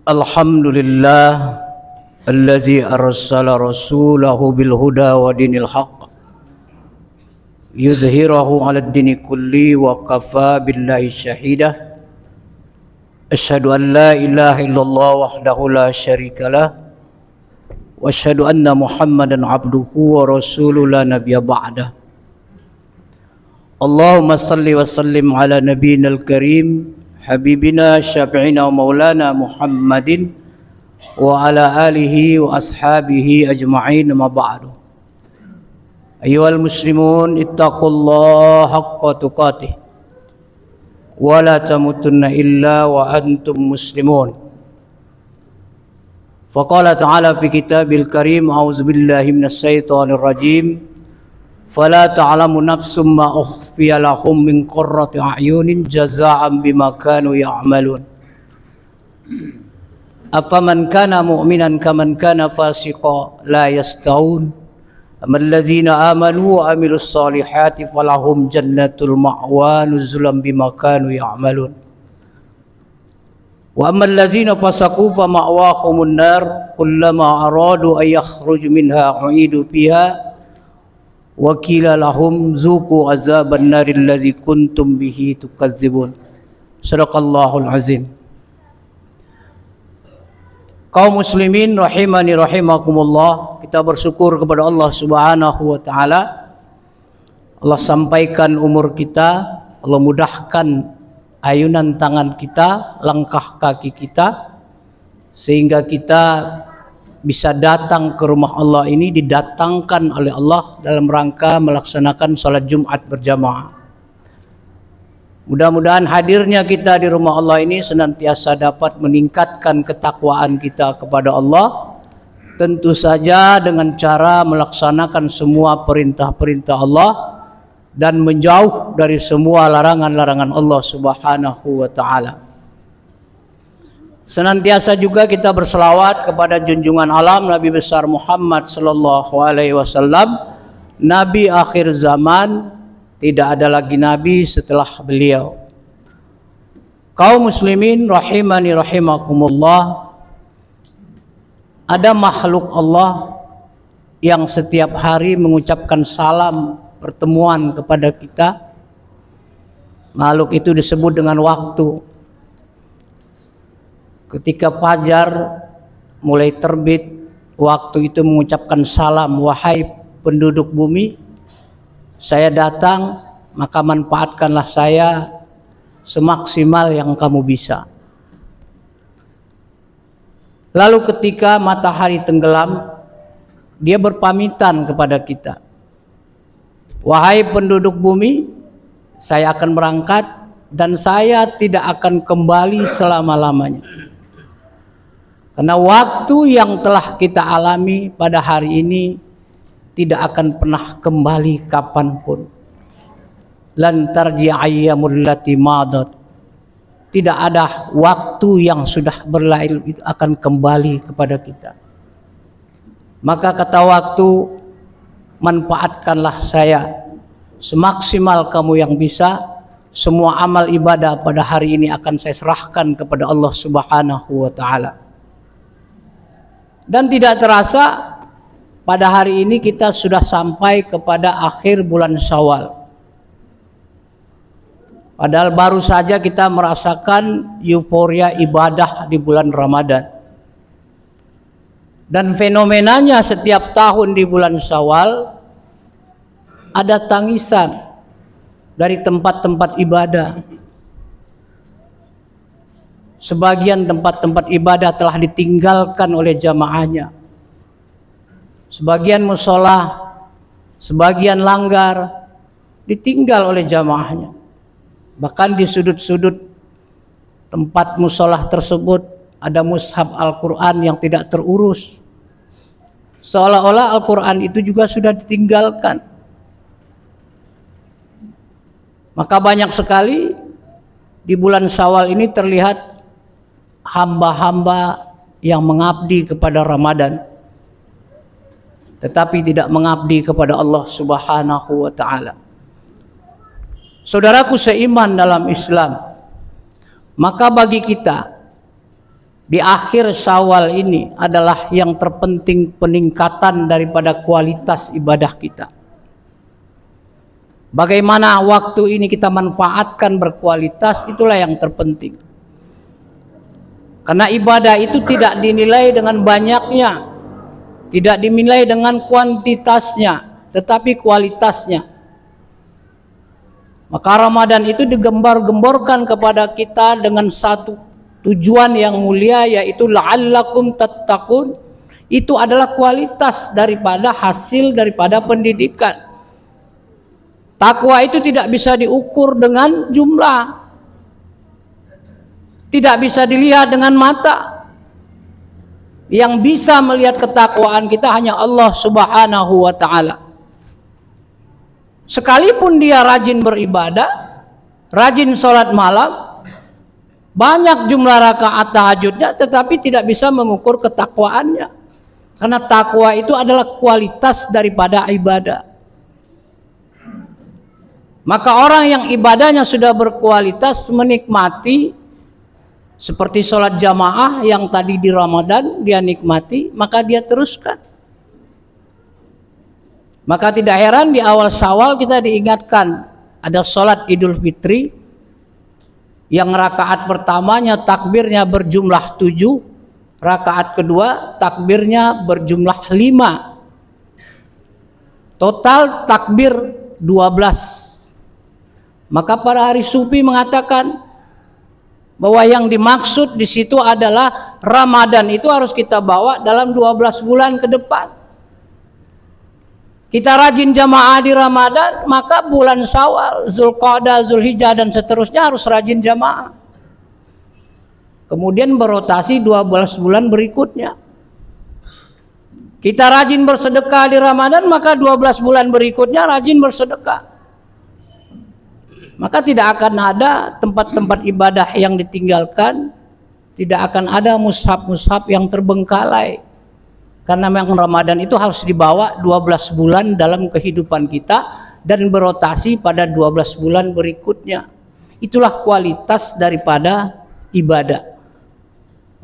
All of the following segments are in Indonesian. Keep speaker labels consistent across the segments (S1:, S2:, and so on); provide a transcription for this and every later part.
S1: Alhamdulillah allazi arsala rasulahu bil huda wa dinil haqq yuzhirahu 'alad dini kulli wa kafa billahi syahida. Asyhadu an la ilaha illallah wahdahu la syarikalah wa asyhadu anna Muhammadan 'abduhu wa rasuluhu la nabiyya ba'dah. Allahumma salli wa sallim ala nabiyyinal karim habibina syafi'ina wa maulana Muhammadin wa ala alihi wa ashabihi ajma'in ma ba'du. Ayyuhal muslimun ittaqullaha haqqa tuqatih wa la tamutunna illa wa antum muslimun. Faqala ta'ala fi kitabil karim a'udzu billahi minas syaitonir rajim. Fala ta'lamu nafsum ma ukhfiya lahum min qurrati a'yunin jazaa'an bima kanu ya'malun. Afaman kana mu'minan kaman kana fasiqa la yastawun. Ammal ladzina amanu wa amilus solihati falahum jannatul ma'wa nuzulan bima kanu ya'malun. Wa ammal ladzina fasaqu fa ma'wahumun nar kullama aradu ay yakhruju minha u'idu fiha wa qila lahum zuqu azaban naril ladzi kuntum bihi tukazzibun. Shadaqallahul azim. Kaum muslimin rahimani rahimakumullah, kita bersyukur kepada Allah Subhanahu wa taala. Allah sampaikan umur kita, Allah mudahkan ayunan tangan kita, langkah kaki kita, sehingga kita bisa datang ke rumah Allah ini, didatangkan oleh Allah dalam rangka melaksanakan salat Jumat berjamaah. Mudah-mudahan hadirnya kita di rumah Allah ini senantiasa dapat meningkatkan ketakwaan kita kepada Allah, tentu saja dengan cara melaksanakan semua perintah-perintah Allah dan menjauh dari semua larangan-larangan Allah Subhanahu wa taala. Senantiasa juga kita berselawat kepada junjungan alam Nabi besar Muhammad sallallahu alaihi wasallam, nabi akhir zaman, tidak ada lagi nabi setelah beliau. Kaum muslimin rahimani rahimakumullah, ada makhluk Allah yang setiap hari mengucapkan salam pertemuan kepada kita. Makhluk itu disebut dengan waktu. Ketika fajar mulai terbit, waktu itu mengucapkan salam, wahai penduduk bumi, saya datang, maka manfaatkanlah saya semaksimal yang kamu bisa. Lalu ketika matahari tenggelam, dia berpamitan kepada kita, wahai penduduk bumi, saya akan berangkat dan saya tidak akan kembali selama-lamanya. Karena waktu yang telah kita alami pada hari ini tidak akan pernah kembali kapanpun. Lan tarji'a ayyamul lati madat. Tidak ada waktu yang sudah berlalu itu akan kembali kepada kita. Maka kata waktu, manfaatkanlah saya semaksimal kamu yang bisa. Semua amal ibadah pada hari ini akan saya serahkan kepada Allah Subhanahu wa taala. Dan tidak terasa pada hari ini kita sudah sampai kepada akhir bulan Syawal. Padahal baru saja kita merasakan euforia ibadah di bulan Ramadan. Dan fenomenanya setiap tahun di bulan Syawal ada tangisan dari tempat-tempat ibadah. Sebagian tempat-tempat ibadah telah ditinggalkan oleh jamaahnya. Sebagian musola, sebagian langgar ditinggal oleh jamaahnya. Bahkan di sudut-sudut tempat musola tersebut ada mushaf Al-Quran yang tidak terurus. Seolah-olah Al-Quran itu juga sudah ditinggalkan. Maka banyak sekali di bulan Syawal ini terlihat hamba-hamba yang mengabdi kepada Ramadan, tetapi tidak mengabdi kepada Allah Subhanahu wa taala. Saudaraku seiman dalam Islam, maka bagi kita di akhir Syawal ini adalah yang terpenting peningkatan daripada kualitas ibadah kita. Bagaimana waktu ini kita manfaatkan berkualitas, itulah yang terpenting. Karena ibadah itu tidak dinilai dengan banyaknya, tidak dinilai dengan kuantitasnya, tetapi kualitasnya. Maka Ramadan itu digembar-gemborkan kepada kita dengan satu tujuan yang mulia, yaitu la'allakum tattaqun. Itu adalah kualitas daripada hasil daripada pendidikan. Takwa itu tidak bisa diukur dengan jumlah, tidak bisa dilihat dengan mata. Yang bisa melihat ketakwaan kita hanya Allah Subhanahu wa ta'ala. Sekalipun dia rajin beribadah, rajin sholat malam, banyak jumlah rakaat tahajudnya, tetapi tidak bisa mengukur ketakwaannya. Karena takwa itu adalah kualitas daripada ibadah. Maka orang yang ibadahnya sudah berkualitas, menikmati seperti sholat jamaah yang tadi di Ramadan dia nikmati, maka dia teruskan. Maka tidak heran di awal Syawal kita diingatkan ada sholat Idul Fitri yang rakaat pertamanya takbirnya berjumlah 7, rakaat kedua takbirnya berjumlah 5, total takbir 12. Maka para ahli sufi mengatakan bahwa yang dimaksud di situ adalah Ramadan itu harus kita bawa dalam 12 bulan ke depan. Kita rajin jamaah di Ramadan, maka bulan Syawal, Zulqa'dah, Zulhijjah dan seterusnya harus rajin jamaah. Kemudian berotasi 12 bulan berikutnya. Kita rajin bersedekah di Ramadan, maka 12 bulan berikutnya rajin bersedekah. Maka tidak akan ada tempat-tempat ibadah yang ditinggalkan, tidak akan ada mushaf-mushaf yang terbengkalai. Karena memang Ramadan itu harus dibawa 12 bulan dalam kehidupan kita dan berotasi pada 12 bulan berikutnya. Itulah kualitas daripada ibadah.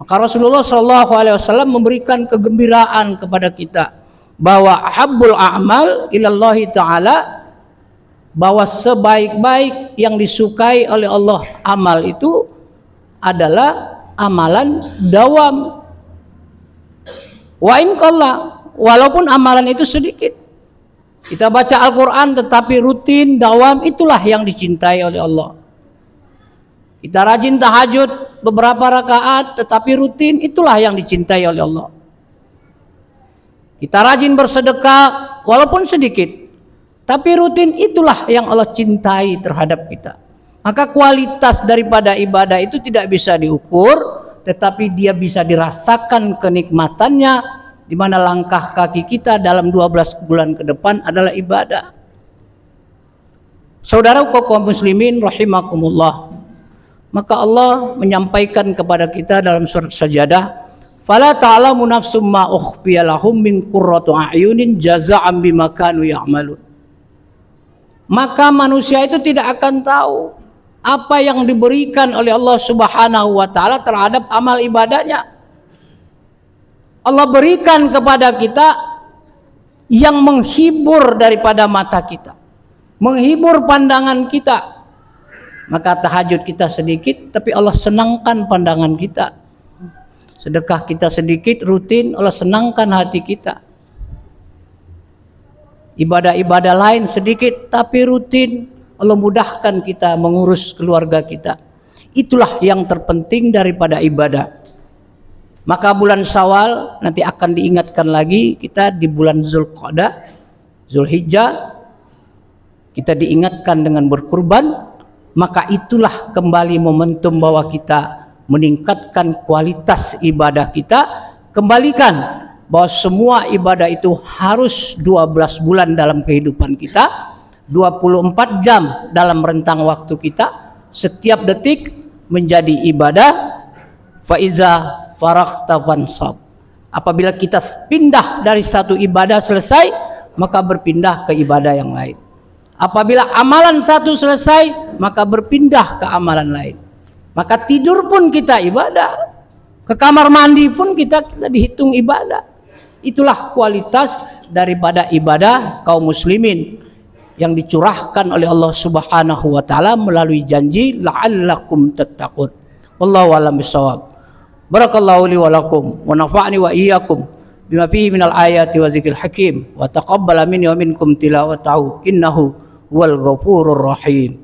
S1: Maka Rasulullah SAW memberikan kegembiraan kepada kita bahwa habbul a'mal ilallahi ta'ala, bahwa sebaik-baik yang disukai oleh Allah amal itu adalah amalan dawam. Wa in qalla, walaupun amalan itu sedikit. Kita baca Al-Quran tetapi rutin, dawam, itulah yang dicintai oleh Allah. Kita rajin tahajud beberapa rakaat tetapi rutin, itulah yang dicintai oleh Allah. Kita rajin bersedekah walaupun sedikit, tapi rutin, itulah yang Allah cintai terhadap kita. Maka kualitas daripada ibadah itu tidak bisa diukur, tetapi dia bisa dirasakan kenikmatannya, di mana langkah kaki kita dalam 12 bulan ke depan adalah ibadah. Saudara kaum muslimin rahimakumullah, maka Allah menyampaikan kepada kita dalam surat Sajadah, fala ta'lamu nafsum ma ukhfiya lahum min qurrati a'yunin jazaa'an bima kanu ya'malun. Maka manusia itu tidak akan tahu apa yang diberikan oleh Allah Subhanahu wa ta'ala terhadap amal ibadahnya. Allah berikan kepada kita yang menghibur daripada mata kita, menghibur pandangan kita. Maka tahajud kita sedikit, tapi Allah senangkan pandangan kita. Sedekah kita sedikit, rutin, Allah senangkan hati kita. Ibadah-ibadah lain sedikit, tapi rutin, Allah mudahkan kita mengurus keluarga kita. Itulah yang terpenting daripada ibadah. Maka bulan Syawal nanti akan diingatkan lagi kita di bulan Zulqa'dah, Zulhijjah, kita diingatkan dengan berkurban. Maka itulah kembali momentum bahwa kita meningkatkan kualitas ibadah kita. Kembalikan bahwa semua ibadah itu harus 12 bulan dalam kehidupan kita, 24 jam dalam rentang waktu kita, setiap detik menjadi ibadah. Faiza faraghta fansab. Apabila kita pindah dari satu ibadah selesai, maka berpindah ke ibadah yang lain. Apabila amalan satu selesai, maka berpindah ke amalan lain. Maka tidur pun kita ibadah. Ke kamar mandi pun kita dihitung ibadah. Itulah kualitas daripada ibadah kaum muslimin yang dicurahkan oleh Allah Subhanahu wa taala melalui janji la'allakum tattaqun. Wallahu a'lam bishawab. Barakallahu li wa lakum wa nafa'ni wa iyyakum bima fihi minal ayati wa dzikril hakim wa taqabbala minni wa minkum tilawatahu innahu huwal ghafurur rahim.